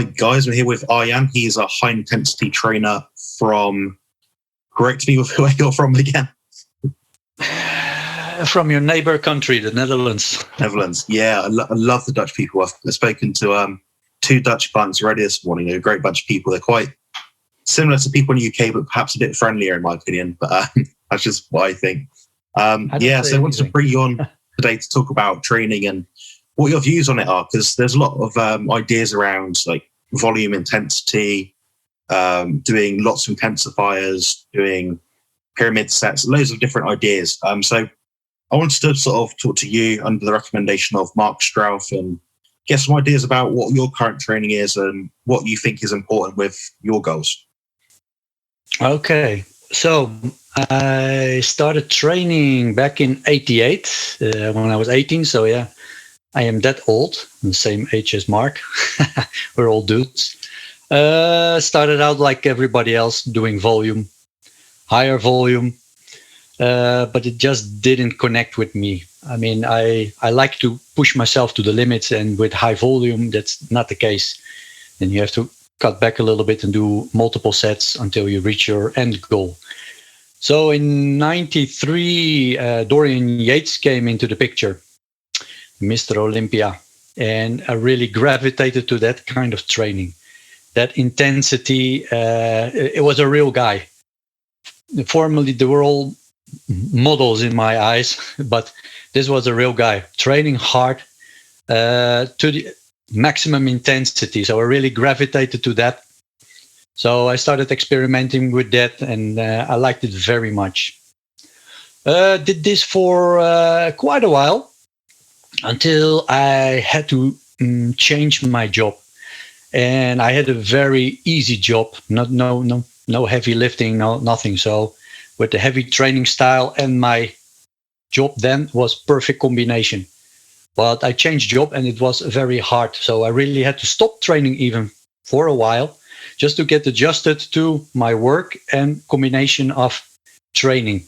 Hi guys, we're here with Arjan. He's a high intensity trainer from, correct me with where you're from again. From your neighbor country, the Netherlands. Netherlands, yeah. I love the Dutch people. I've spoken to 2 Dutch bunks already this morning. They're a great bunch of people. They're quite similar to people in the UK, but perhaps a bit friendlier in my opinion. But that's just what I think. So I wanted to bring you on today to talk about training and what your views on it are, because there's a lot of ideas around like volume intensity, doing lots of intensifiers, doing pyramid sets, loads of different ideas. So I wanted to sort of talk to you under the recommendation of Mark Strauff and get some ideas about what your current training is and what you think is important with your goals. Okay, so I started training back in '88 when I was 18. So yeah, I am that old, the same age as Mark. We're all dudes. Started out like everybody else, doing volume, higher volume, but it just didn't connect with me. I mean, I like to push myself to the limits, and with high volume, that's not the case. Then you have to cut back a little bit and do multiple sets until you reach your end goal. So in '93, Dorian Yates came into the picture, Mr. Olympia, and I really gravitated to that kind of training, that intensity. It was a real guy. Formerly, they were all models in my eyes, but this was a real guy training hard to the maximum intensity. So I really gravitated to that. So I started experimenting with that, and I liked it very much. Did this for quite a while until I had to change my job, and I had a very easy job, no heavy lifting, nothing. So with the heavy training style and my job then was perfect combination. But I changed job and it was very hard. So I really had to stop training even for a while just to get adjusted to my work and combination of training.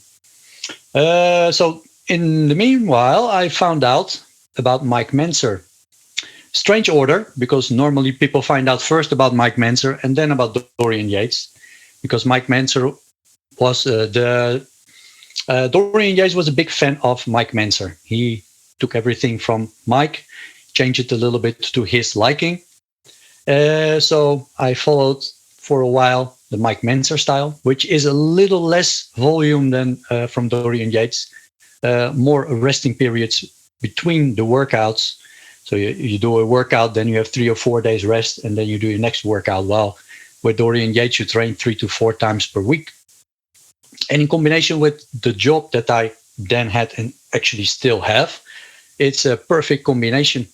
So in the meanwhile, I found out about Mike Mentzer. Strange order, because normally people find out first about Mike Mentzer and then about Dorian Yates, because Mike Mentzer was Dorian Yates was a big fan of Mike Mentzer. He took everything from Mike, changed it a little bit to his liking. So I followed for a while the Mike Mentzer style, which is a little less volume than from Dorian Yates, more resting periods between the workouts. So you do a workout, then you have 3 or 4 days rest, and then you do your next workout. Well, with Dorian Yates, you train 3 to 4 times per week. And in combination with the job that I then had and actually still have, it's a perfect combination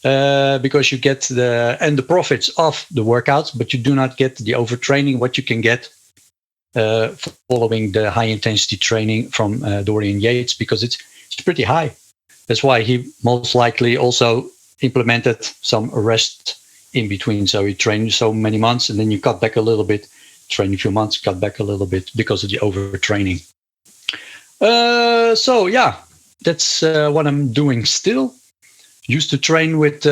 because you get the profits of the workouts, but you do not get the overtraining, what you can get following the high intensity training from Dorian Yates, because it's pretty high. That's why he most likely also implemented some rest in between. So you train so many months and then you cut back a little bit, train a few months, cut back a little bit because of the overtraining. So yeah, that's what I'm doing still. Used to train with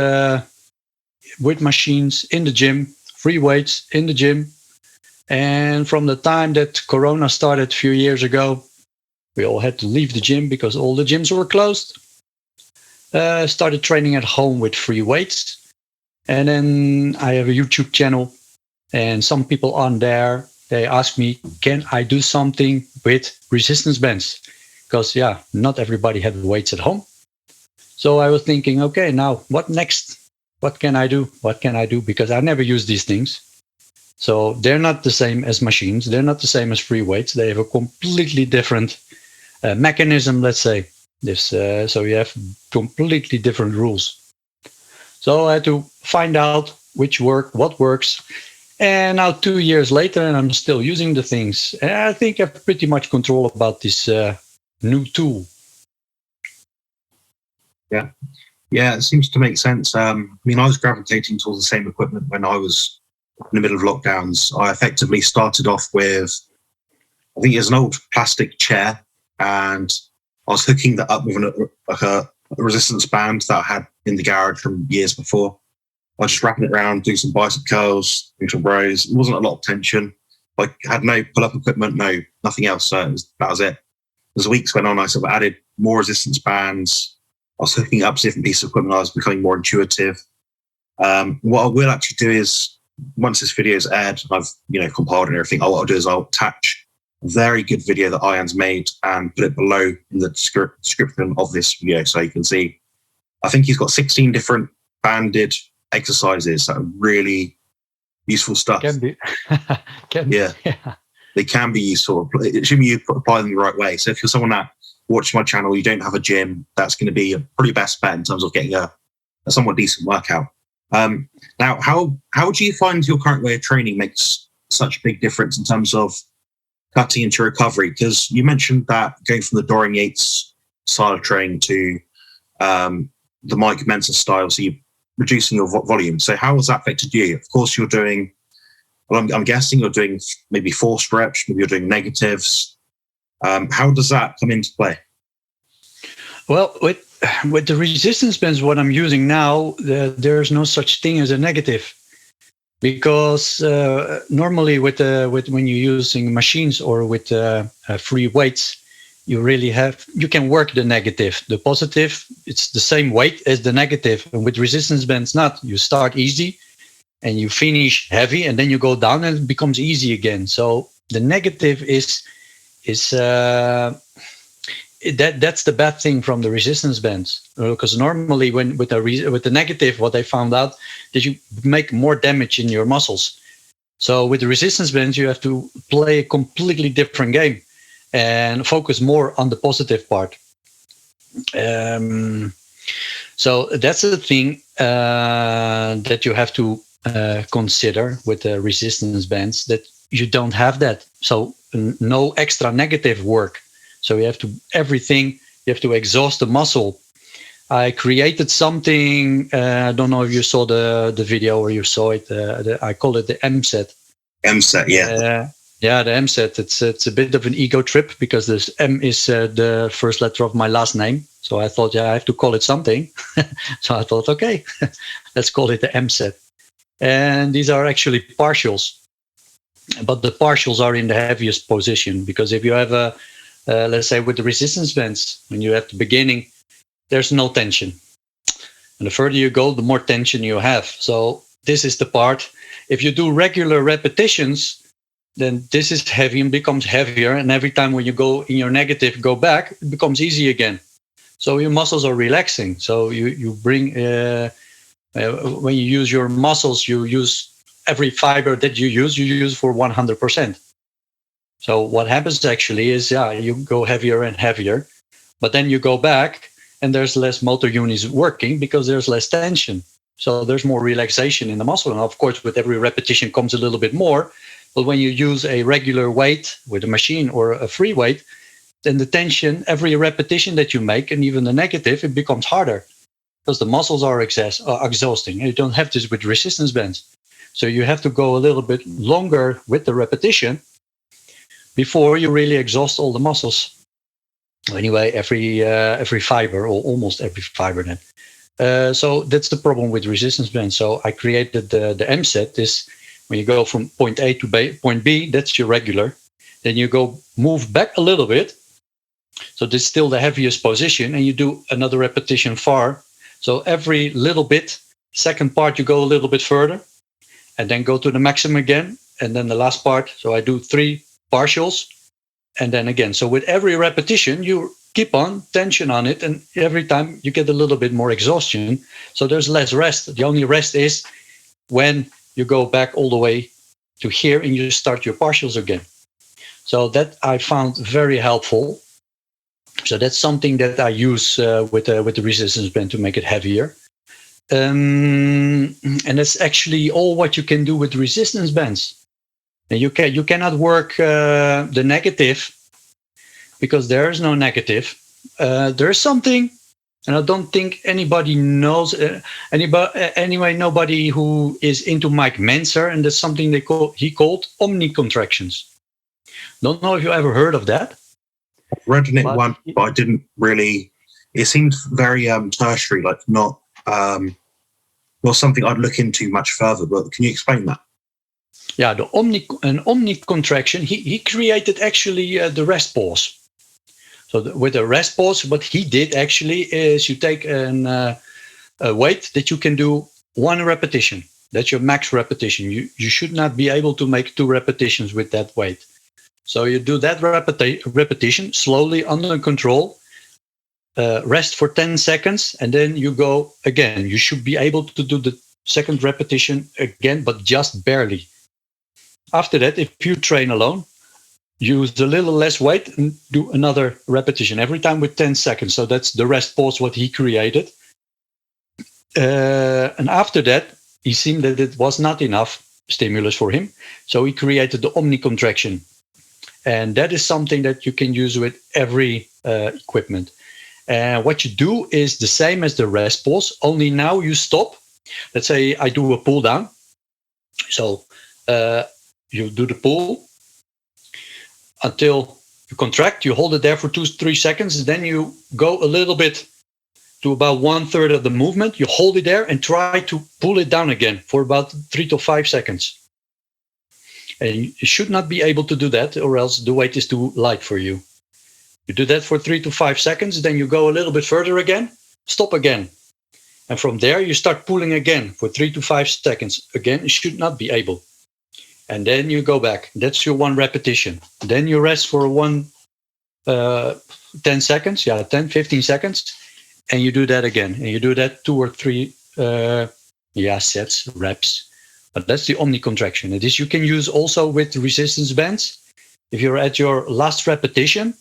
machines in the gym, free weights in the gym. And from the time that Corona started a few years ago, we all had to leave the gym because all the gyms were closed. Started training at home with free weights. And then I have a YouTube channel, and some people on there, they ask me, can I do something with resistance bands? Because yeah, not everybody had weights at home. So I was thinking, okay, now what next? What can I do? What can I do? Because I never use these things. So they're not the same as machines. They're not the same as free weights. They have a completely different mechanism, let's say. So you have completely different rules. So I had to find out what works. And now 2 years later, and I'm still using the things. And I think I have pretty much control about this new tool. Yeah, it seems to make sense. I mean, I was gravitating towards the same equipment when I was in the middle of lockdowns. I effectively started off with, I think it was an old plastic chair, and I was hooking that up with a resistance band that I had in the garage from years before. I was just wrapping it around, doing some bicep curls, doing some rows. It wasn't a lot of tension. I had no pull-up equipment, nothing else. So that was it. As the weeks went on, I sort of added more resistance bands. I was hooking up different pieces of equipment. I was becoming more intuitive. What I will actually do is, once this video is aired, I've compiled and everything. What I'll do is I'll attach a very good video that Arjan's made and put it below in the description of this video, so you can see. I think he's got 16 different banded exercises that are really useful stuff. Can be. Yeah. They can be useful, assuming you apply them the right way. So if you're someone that watches my channel, you don't have a gym, that's going to be a pretty best bet in terms of getting a somewhat decent workout. Now, how do you find your current way of training makes such a big difference in terms of cutting into recovery? Because you mentioned that going from the Dorian Yates style of training to the Mike Mensa style, so you're reducing your volume. So how has that affected you? Of course, you're doing, well, I'm guessing you're doing maybe forced reps, maybe you're doing negatives. How does that come into play? Well, with the resistance bands, what I'm using now, there's no such thing as a negative, because normally with when you're using machines or with free weights, you can work the negative, the positive. It's the same weight as the negative, and with resistance bands, not. You start easy, and you finish heavy, and then you go down, and it becomes easy again. So the negative is that's the bad thing from the resistance bands, because normally with the negative, what they found out that you make more damage in your muscles. So with the resistance bands, you have to play a completely different game and focus more on the positive part. So that's the thing that you have to consider with the resistance bands, that you don't have that. So no extra negative work. So you have to exhaust the muscle. I created something, I don't know if you saw the video or you saw it, I call it the M-set. M-set, yeah. Yeah, the M-set, it's a bit of an ego trip, because this M is the first letter of my last name. So I thought, I have to call it something. So I thought, okay, let's call it the M-set. And these are actually partials. But the partials are in the heaviest position, because if you have let's say with the resistance bands, when you have the beginning, there's no tension. And the further you go, the more tension you have. So this is the part. If you do regular repetitions, then this is heavy and becomes heavier. And every time when you go in your negative, go back, it becomes easy again. So your muscles are relaxing. So you bring, when you use your muscles, you use every fiber that you use for 100%. So what happens actually is, you go heavier and heavier, but then you go back and there's less motor units working because there's less tension. So there's more relaxation in the muscle. And of course, with every repetition comes a little bit more. But when you use a regular weight with a machine or a free weight, then the tension, every repetition that you make, and even the negative, it becomes harder because the muscles are exhausting. And you don't have this with resistance bands. So you have to go a little bit longer with the repetition before you really exhaust all the muscles. Anyway, every fiber, or almost every fiber then. So that's the problem with resistance bands. So I created the M-set. This, when you go from point A to point B, that's your regular. Then you move back a little bit. So this is still the heaviest position, and you do another repetition far. So every little bit, second part, you go a little bit further, and then go to the maximum again. And then the last part, so I do 3 partials, and then again. So with every repetition, you keep on tension on it, and every time you get a little bit more exhaustion. So there's less rest. The only rest is when you go back all the way to here and you start your partials again. So that I found very helpful. So that's something that I use with the resistance band to make it heavier. And that's actually all what you can do with resistance bands. And you cannot work the negative, because there is no negative. There is something, and I don't think anybody knows. Anyway, nobody who is into Mike Mensa, and that's something he called omni-contractions. Don't know if you ever heard of that. I've read it once, but I didn't really. It seemed very tertiary, like not well, something I'd look into much further, but can you explain that? Yeah, an omni contraction. He created actually the rest pause. So with a rest pause, what he did actually is you take a weight that you can do 1 repetition. That's your max repetition. You should not be able to make 2 repetitions with that weight. So you do that repetition slowly under control. Rest for 10 seconds, and then you go again. You should be able to do the second repetition again, but just barely. After that, if you train alone, use a little less weight and do another repetition every time with 10 seconds. So that's the rest pause, what he created. And after that, he seemed that it was not enough stimulus for him. So he created the omni contraction. And that is something that you can use with every equipment. And what you do is the same as the rest pause, only now you stop. Let's say I do a pull down. So you do the pull until you contract, you hold it there for 2-3 seconds. Then you go a little bit to about 1/3 of the movement. You hold it there and try to pull it down again for about 3 to 5 seconds. And you should not be able to do that, or else the weight is too light for you. You do that for 3 to 5 seconds, then you go a little bit further again, stop again. And from there, you start pulling again for 3 to 5 seconds. Again, you should not be able. And then you go back. That's your 1 repetition. Then you rest for 10 seconds, 10, 15 seconds. And you do that again. And you do that 2 or 3 sets, reps. But that's the omni contraction. And this you can use also with resistance bands. If you're at your last repetition,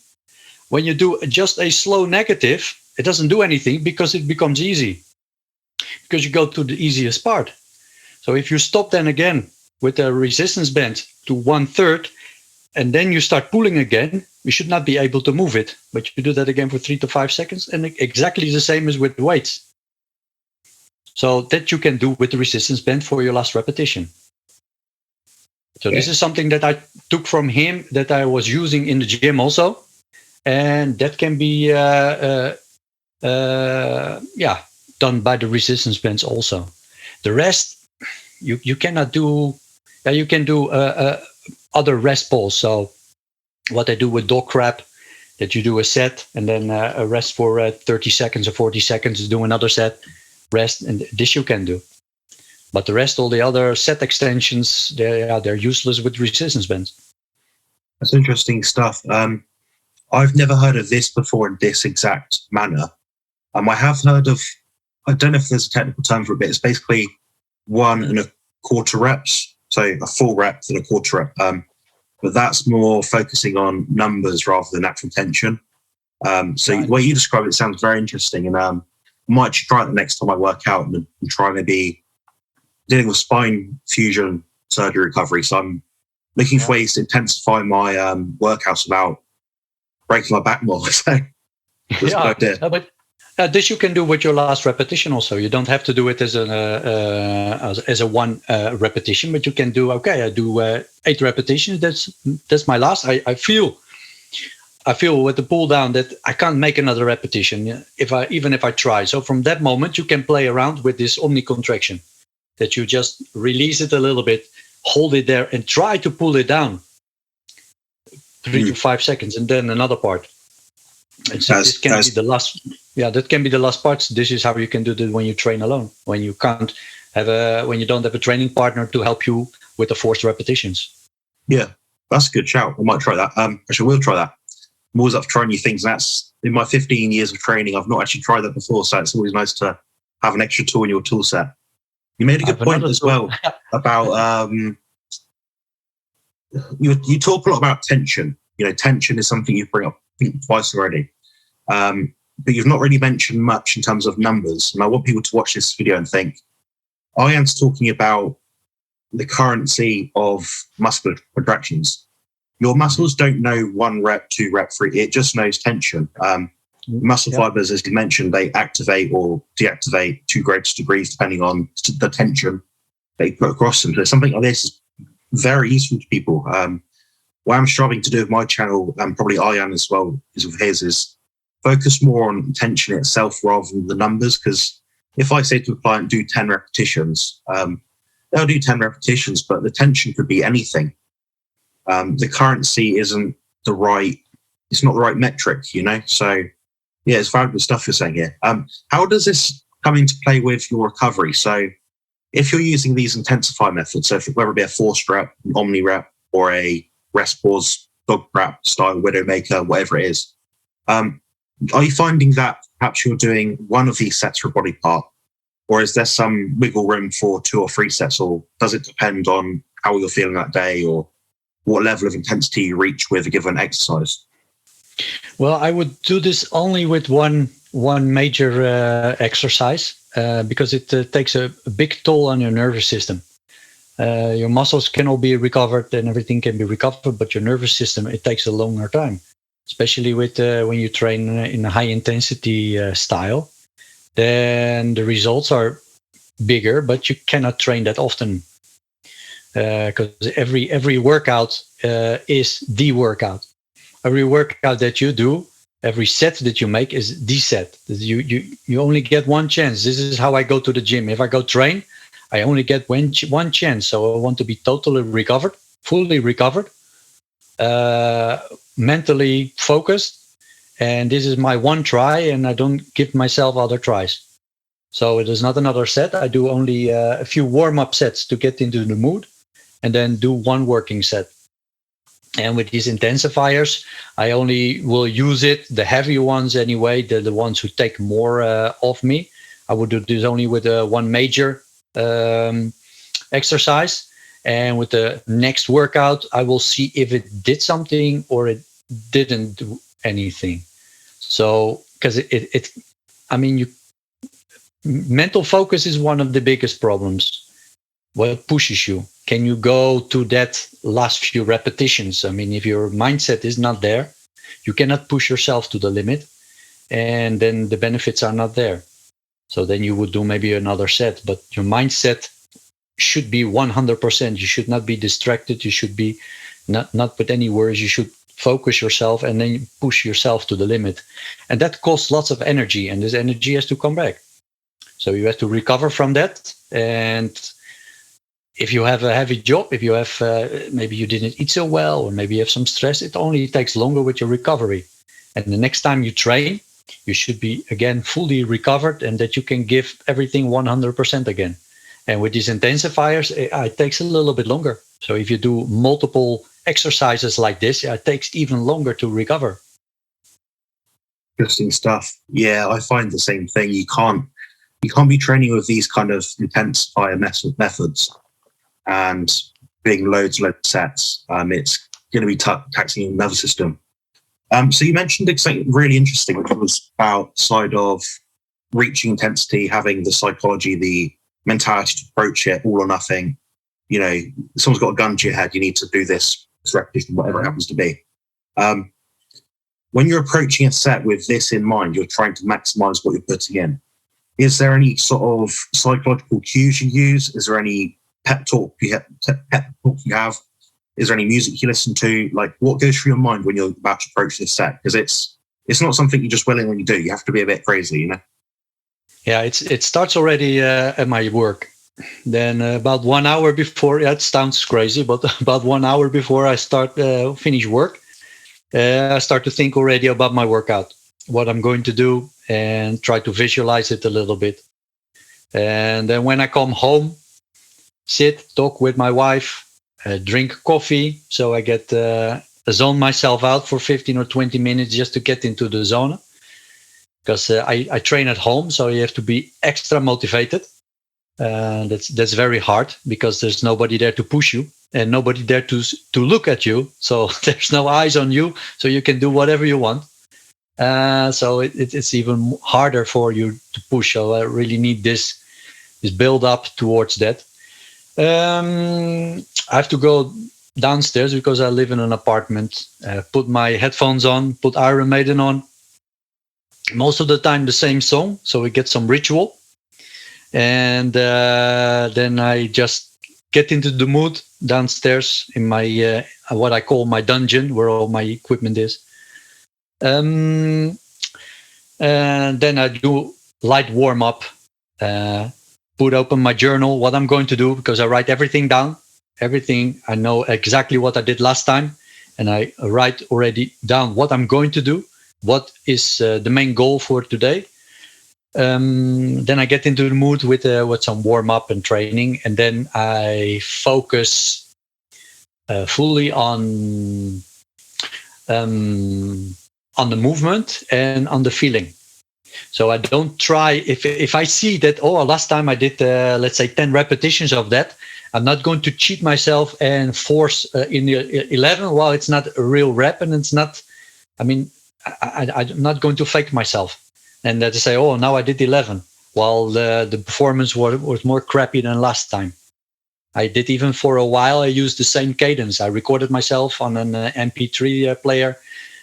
when you do just a slow negative, it doesn't do anything because it becomes easy. Because you go to the easiest part. So if you stop then again with a resistance band to 1/3, and then you start pulling again, you should not be able to move it. But you do that again for 3 to 5 seconds, and exactly the same as with weights. So that you can do with the resistance band for your last repetition. So This is something that I took from him that I was using in the gym also. And that can be done by the resistance bands also. The rest, you cannot do. You can do other rest pulls. So what I do with dog crap, that you do a set and then a rest for 30 seconds or 40 seconds, do another set, rest, and this you can do. But the rest, all the other set extensions, they're useless with resistance bands. That's interesting stuff. I've never heard of this before in this exact manner. I have heard of, I don't know if there's a technical term for it, but it's basically 1.25 reps. So a full rep and a quarter rep. But that's more focusing on numbers rather than actual tension. The way you describe it sounds very interesting. And I might try it the next time I work out and try maybe dealing with spine fusion surgery recovery. So I'm looking for ways to intensify my workouts without breaking my back more. So that's a good idea. But this you can do with your last repetition also. You don't have to do it as a 1 repetition, but you can do, I do 8 repetitions. That's my last. I feel with the pull down that I can't make another repetition even if I try. So from that moment, you can play around with this omni contraction, that you just release it a little bit, hold it there, and try to pull it down 3 to 5 seconds, and then another part. And so this can be the last. Yeah, that can be the last part. This is how you can do it when you train alone. When you don't have a training partner to help you with the forced repetitions. Yeah, that's a good shout. I might try that. Actually, we'll try that. I'm always up for trying new things. That's in my 15 years of training. I've not actually tried that before, so it's always nice to have an extra tool in your tool set. You made a good point as well about you talk a lot about tension. Tension is something you bring up, I think, twice already. But you've not really mentioned much in terms of numbers. And I want people to watch this video and think, Arjan's talking about the currency of muscular contractions. Your muscles don't know 1 rep, 2 rep, 3. It just knows tension. Muscle fibers, as you mentioned, they activate or deactivate to great degrees depending on the tension they put across them. So something like this is very useful to people. What I'm striving to do with my channel, and probably Arjan as well, is with his, is focus more on tension itself rather than the numbers, because if I say to a client, do 10 repetitions, they'll do 10 repetitions, but the tension could be anything. The currency isn't it's not the right metric, So yeah, it's valuable stuff you're saying here. How does this come into play with your recovery? So if you're using these intensify methods, so whether it be a forced rep, an omni rep, or a rest pause, dog prep style, Widowmaker, whatever it is, are you finding that perhaps you're doing one of these sets for a body part, or is there some wiggle room for 2 or 3 sets, or does it depend on how you're feeling that day or what level of intensity you reach with a given exercise? Well, I would do this only with one major exercise because it takes a big toll on your nervous system. Your muscles can all be recovered and everything can be recovered, but your nervous system, it takes a longer time, especially with when you train in a high intensity style. Then the results are bigger, but you cannot train that often because every workout is the workout. Every workout that you do, every set that you make is the set. You only get one chance. This is how I go to the gym. If I go train, I only get one chance. So I want to be totally recovered, fully recovered, mentally focused. And this is my one try, and I don't give myself other tries. So it is not another set. I do only a few warm-up sets to get into the mood, and then do one working set. And with these intensifiers, I only will use the heavy ones anyway, the ones who take more of me. I would do this only with one major exercise. And with the next workout, I will see if it did something or it didn't do anything. So, because mental focus is one of the biggest problems. What pushes you? Can you go to that last few repetitions? If your mindset is not there, you cannot push yourself to the limit, and then the benefits are not there. So then you would do maybe another set, but your mindset should be 100%. You should not be distracted. You should be not with any worries. You should focus yourself and then push yourself to the limit. And that costs lots of energy, and this energy has to come back. So you have to recover from that. And if you have a heavy job, if you have maybe you didn't eat so well, or maybe you have some stress, it only takes longer with your recovery. And the next time you train, you should be again fully recovered, and that you can give everything 100% again. And with these intensifiers, it takes a little bit longer. So if you do multiple exercises like this, it takes even longer to recover. Interesting stuff. Yeah, I find the same thing. You can't be training with these kind of intensifier methods and doing loads of sets. It's going to be taxing your nervous system. So you mentioned something really interesting, which was about the side of reaching intensity, having the psychology, the mentality to approach it all or nothing. Someone's got a gun to your head, you need to do this repetition, whatever it happens to be. When you're approaching a set with this in mind, you're trying to maximize what you're putting in. Is there any sort of psychological cues you use? Is there any pep talk you have? Is there any music you listen to? Like, what goes through your mind when you're about to approach this set? Because it's not something you just willingly do. You have to be a bit crazy, Yeah, it starts already at my work. Then about 1 hour before, it sounds crazy, but about 1 hour before I finish work, I start to think already about my workout, what I'm going to do, and try to visualize it a little bit. And then when I come home, sit, talk with my wife, drink coffee. So I get zone myself out for 15 or 20 minutes just to get into the zone. Because I train at home, so you have to be extra motivated. That's very hard because there's nobody there to push you and nobody there to look at you. So there's no eyes on you, so you can do whatever you want. So it's even harder for you to push. So I really need this build up towards that. I have to go downstairs because I live in an apartment. Put my headphones on, put Iron Maiden on. Most of the time the same song, so we get some ritual. And then I just get into the mood downstairs in my what I call my dungeon, where all my equipment is. And then I do light warm up put open my journal, what I'm going to do, because I write everything down. Everything, I know exactly what I did last time, and I write already down what I'm going to do, what is the main goal for today. Then I get into the mood with some warm up and training, and then I focus fully on the movement and on the feeling. So I don't try, if I see that, last time I did, let's say 10 repetitions of that, I'm not going to cheat myself and force in the 11. Well, it's not a real rep, and it's not, I'm not going to fake myself. And to say, now I did 11, while the performance was more crappy than last time. I did, even for a while, I used the same cadence. I recorded myself on an MP3 player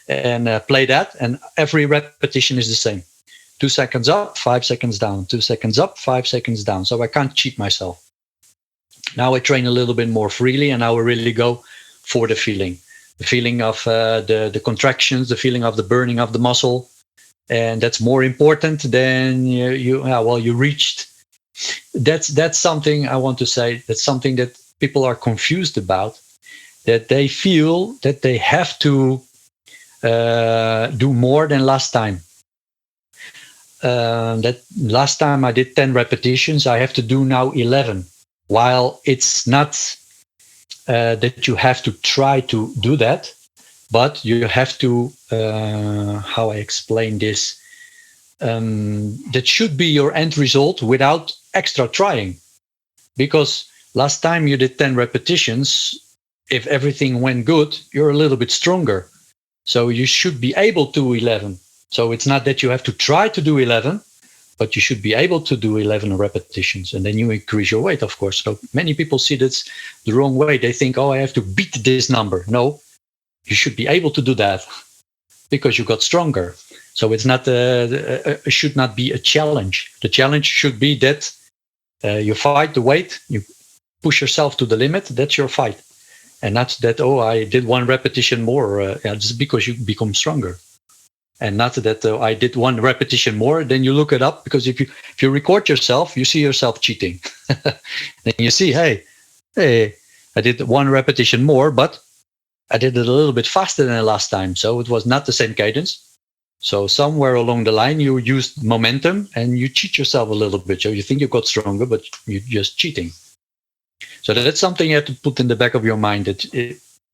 and play that, and every repetition is the same. 2 seconds up, 5 seconds down, 2 seconds up, 5 seconds down. So I can't cheat myself. Now I train a little bit more freely, and I will really go for the feeling of the contractions, the feeling of the burning of the muscle. And that's more important than you reached. That's something I want to say. That's something that people are confused about, that they feel that they have to do more than last time. That last time I did 10 repetitions, I have to do now 11. While it's not that you have to try to do that, but you have to, how I explain this, that should be your end result without extra trying. Because last time you did 10 repetitions, if everything went good, you're a little bit stronger. So you should be able to do 11. So it's not that you have to try to do 11, but you should be able to do 11 repetitions, and then you increase your weight, of course. So many people see this the wrong way. They think, I have to beat this number. No, you should be able to do that because you got stronger. So it's not it should not be a challenge. The challenge should be that you fight the weight, you push yourself to the limit. That's your fight, and not that I did 1 repetition more. Just because you become stronger. And not that I did 1 repetition more, then you look it up, because if you record yourself, you see yourself cheating. Then you see, hey, I did 1 repetition more, but I did it a little bit faster than last time. So it was not the same cadence. So somewhere along the line, you used momentum and you cheat yourself a little bit. So you think you got stronger, but you're just cheating. So that's something you have to put in the back of your mind, that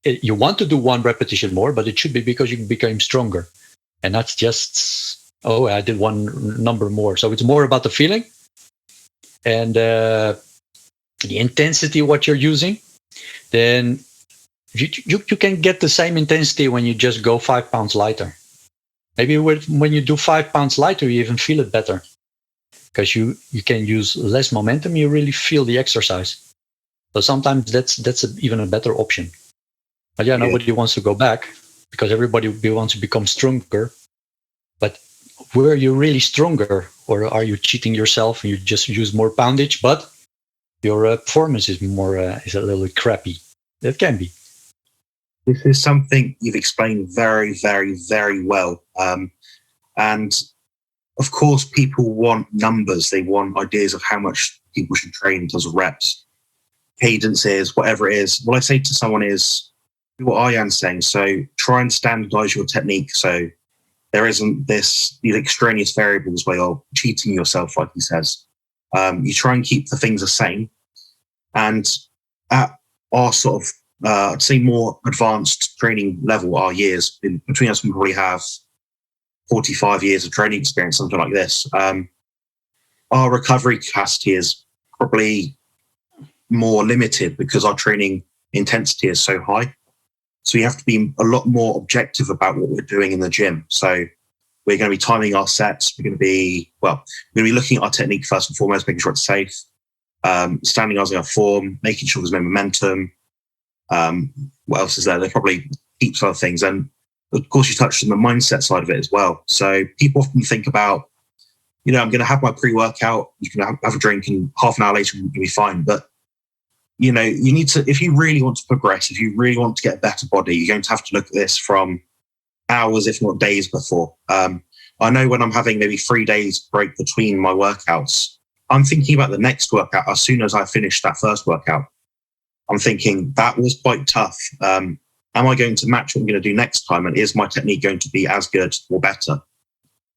you want to do 1 repetition more, but it should be because you became stronger. And that's just, I did 1 number more. So it's more about the feeling and the intensity, what you're using. Then you can get the same intensity when you just go 5 pounds lighter. Maybe when you do 5 pounds lighter, you even feel it better, because you can use less momentum. You really feel the exercise. So sometimes that's even a better option. But nobody wants to go back, because everybody wants to become stronger. But were you really stronger, or are you cheating yourself and you just use more poundage, but your performance is is a little crappy? That can be. This is something you've explained very, very, very well. And of course, people want numbers. They want ideas of how much people should train in terms of reps, cadences, whatever it is. What I say to someone is what Arjan's saying. So try and standardize your technique, so there isn't these extraneous variables where you're cheating yourself, like he says. You try and keep the things the same. And at our sort of, I'd say, more advanced training level, our years, between us, we probably have 45 years of training experience, something like this. Our recovery capacity is probably more limited because our training intensity is so high. So you have to be a lot more objective about what we're doing in the gym. So we're going to be timing our sets. We're going to be looking at our technique first and foremost, making sure it's safe, standardizing our form, making sure there's no momentum. What else is there? There's probably heaps of other things. And of course, you touched on the mindset side of it as well. So people often think about, I'm going to have my pre-workout, you can have a drink, and half an hour later you'll be fine. But you need to, if you really want to progress, if you really want to get a better body, you're going to have to look at this from hours, if not days before. I know when I'm having maybe 3 days break between my workouts, I'm thinking about the next workout as soon as I finish that first workout. I'm thinking that was quite tough. Am I going to match what I'm going to do next time? And is my technique going to be as good or better?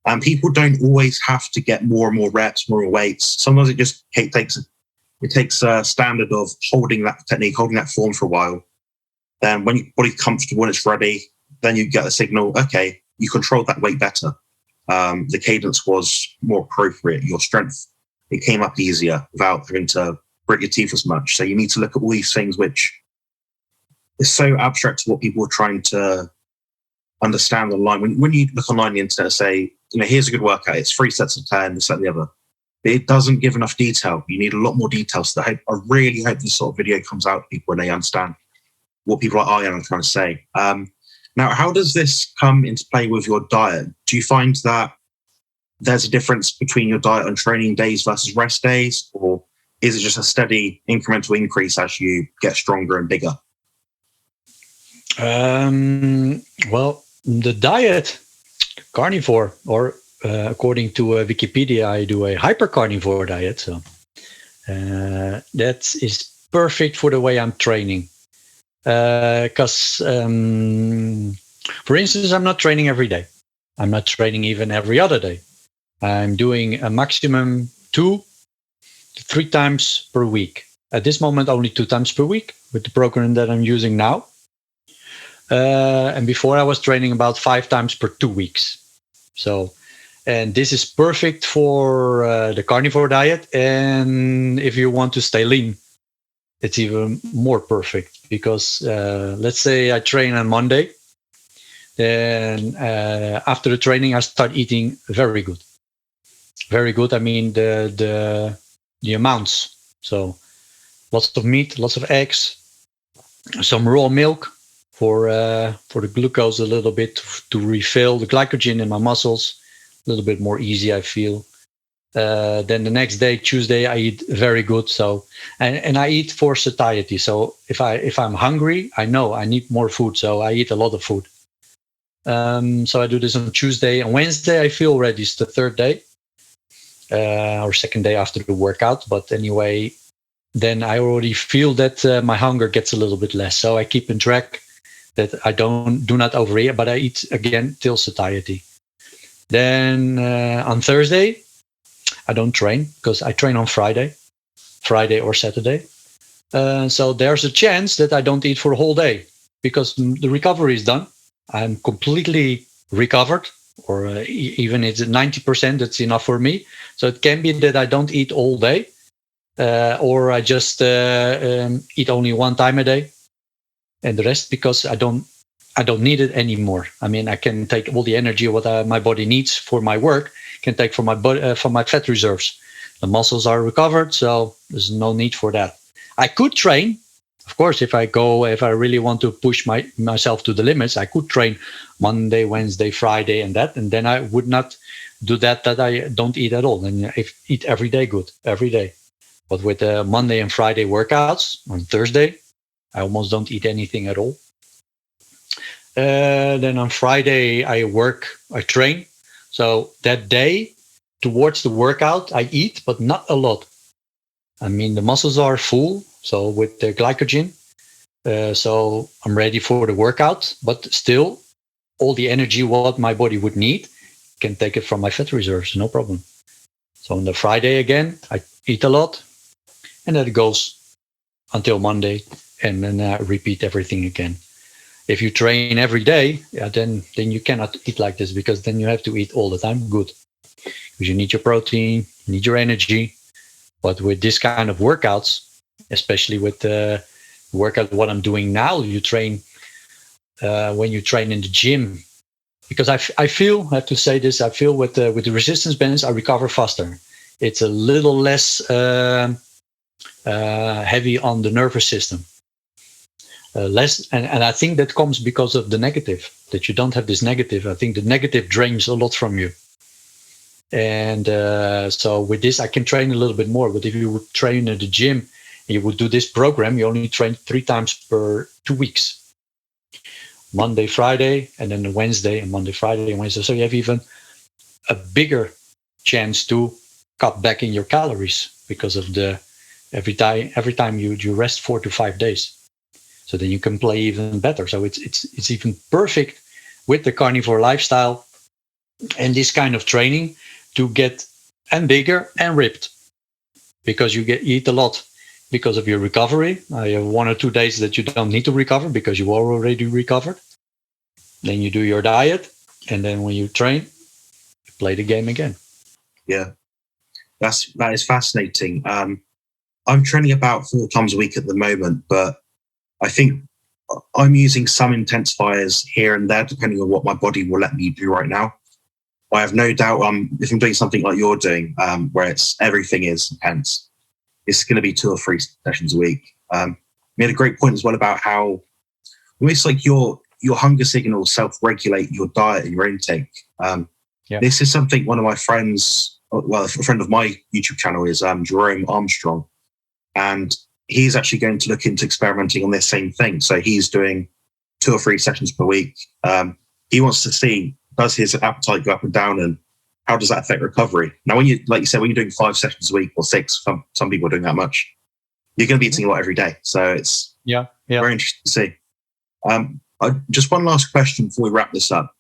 And people don't always have to get more and more reps, more weights. Sometimes it takes a standard of holding that technique, holding that form for a while. Then when your body's comfortable and it's ready, then you get the signal, okay, you controlled that weight better. The cadence was more appropriate. Your strength, it came up easier without having to grit your teeth as much. So you need to look at all these things, which is so abstract to what people are trying to understand online. When you look online on the internet and say, here's a good workout, it's 3 sets of 10, this, that, and the other. It doesn't give enough detail. You need a lot more detail. So I really hope this sort of video comes out to people and they understand what people like Arjan are trying to say. Now, how does this come into play with your diet? Do you find that there's a difference between your diet on training days versus rest days? Or is it just a steady incremental increase as you get stronger and bigger? Well, the diet, carnivore, or according to Wikipedia, I do a hypercarnivore diet. So that is perfect for the way I'm training. Because, for instance, I'm not training every day. I'm not training even every other day. I'm doing a maximum 2 to 3 times per week. At this moment, only 2 times per week with the program that I'm using now. And before I was training about 5 times per 2 weeks. So, and this is perfect for the carnivore diet. And if you want to stay lean, it's even more perfect because let's say I train on Monday. Then after the training, I start eating very good. Very good. I mean the amounts. So lots of meat, lots of eggs, some raw milk for the glucose a little bit to refill the glycogen in my muscles. A little bit more easy, I feel. Then the next day, Tuesday, I eat very good. So and I eat for satiety. So if I'm hungry, I know I need more food. So I eat a lot of food. So I do this on Tuesday and Wednesday. I feel ready. It's the 3rd day or 2nd day after the workout. But anyway, then I already feel that my hunger gets a little bit less. So I keep in track that I do not overeat, but I eat again till satiety. Then on Thursday, I don't train because I train on Friday or Saturday. So there's a chance that I don't eat for a whole day because the recovery is done. I'm completely recovered, or even it's 90%, that's enough for me. So it can be that I don't eat all day, or I just eat only 1 time a day, and the rest because I don't need it anymore. I mean, I can take all the energy what my body needs for my work, can take from my fat reserves. The muscles are recovered, so there's no need for that. I could train, of course, if I really want to push myself to the limits, I could train Monday, Wednesday, Friday, and then I would not do that I don't eat at all. And I eat every day, good, every day. But with the Monday and Friday workouts, on Thursday, I almost don't eat anything at all. Then on Friday, I train. So that day, towards the workout, I eat, but not a lot. I mean, the muscles are full, so with the glycogen. So I'm ready for the workout, but still, all the energy what my body would need, can take it from my fat reserves, no problem. So on the Friday again, I eat a lot, and that goes until Monday, and then I repeat everything again. If you train every day, then you cannot eat like this because then you have to eat all the time. Good. Because you need your protein, you need your energy. But with this kind of workouts, especially with the workout what I'm doing now, you train when you train in the gym. Because I feel, I have to say this, I feel with the resistance bands, I recover faster. It's a little less heavy on the nervous system. Less, and I think that comes because of the negative, that you don't have this negative. I think the negative drains a lot from you. And so with this, I can train a little bit more. But if you would train at the gym, and you would do this program, you only train 3 times per 2 weeks. Monday, Friday, and then Wednesday, and Monday, Friday, and Wednesday. So you have even a bigger chance to cut back in your calories because of the every time you rest 4 to 5 days. So then you can play even better. So it's even perfect with the carnivore lifestyle and this kind of training to get and bigger and ripped, because you eat a lot because of your recovery. You have 1 or 2 days that you don't need to recover because you are already recovered. Then you do your diet, and then when you train, you play the game again. Yeah, that is fascinating. I'm training about 4 times a week at the moment, but I think I'm using some intensifiers here and there depending on what my body will let me do right now. I have no doubt if I'm doing something like you're doing, where everything is intense, it's going to be 2 or 3 sessions a week. You made a great point as well about how almost like your hunger signals self-regulate your diet and your intake. This is something one of my friends, well, a friend of my YouTube channel is Jerome Armstrong, and he's actually going to look into experimenting on this same thing. So he's doing 2 or 3 sessions per week. He wants to see, does his appetite go up and down, and how does that affect recovery? Now, when you, like you said, when you're doing 5 sessions a week or 6, some people are doing that much, you're going to be eating a lot every day. So it's very interesting to see. Just one last question before we wrap this up.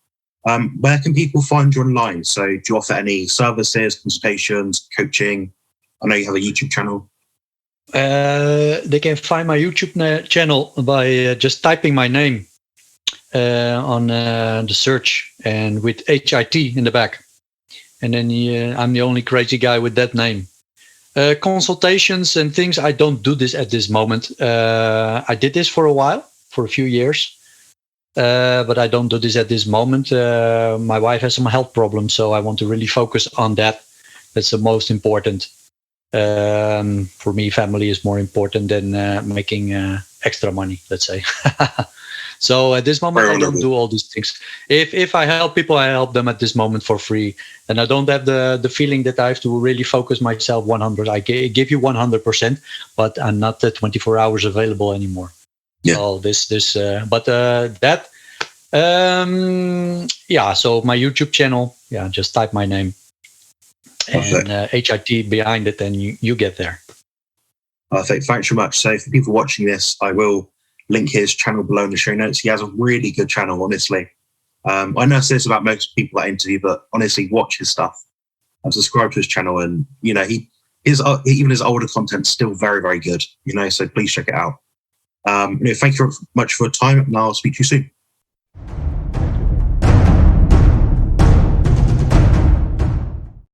Where can people find you online? So do you offer any services, consultations, coaching? I know you have a YouTube channel. They can find my YouTube channel by just typing my name on the search and with HIT in the back. And then I'm the only crazy guy with that name. Consultations and things, I don't do this at this moment. I did this for a while, for a few years. But I don't do this at this moment. My wife has some health problems, so I want to really focus on that. That's the most important. For me, family is more important than making extra money, let's say. So at this moment, I don't do all these things. If I help people, I help them at this moment for free. And I don't have the feeling that I have to really focus myself 100. I give you 100%, but I'm not 24 hours available anymore. Yeah. So so my YouTube channel, just type my name and HIT behind it, and you get there. Perfect. Thanks so much. So for people watching this, I will link his channel below in the show notes. He has a really good channel, honestly. I know I say this about most people I interview, but honestly, watch his stuff. I've subscribed to his channel, and even his older content's still very, very good. So please check it out. Thank you very much for your time, and I'll speak to you soon.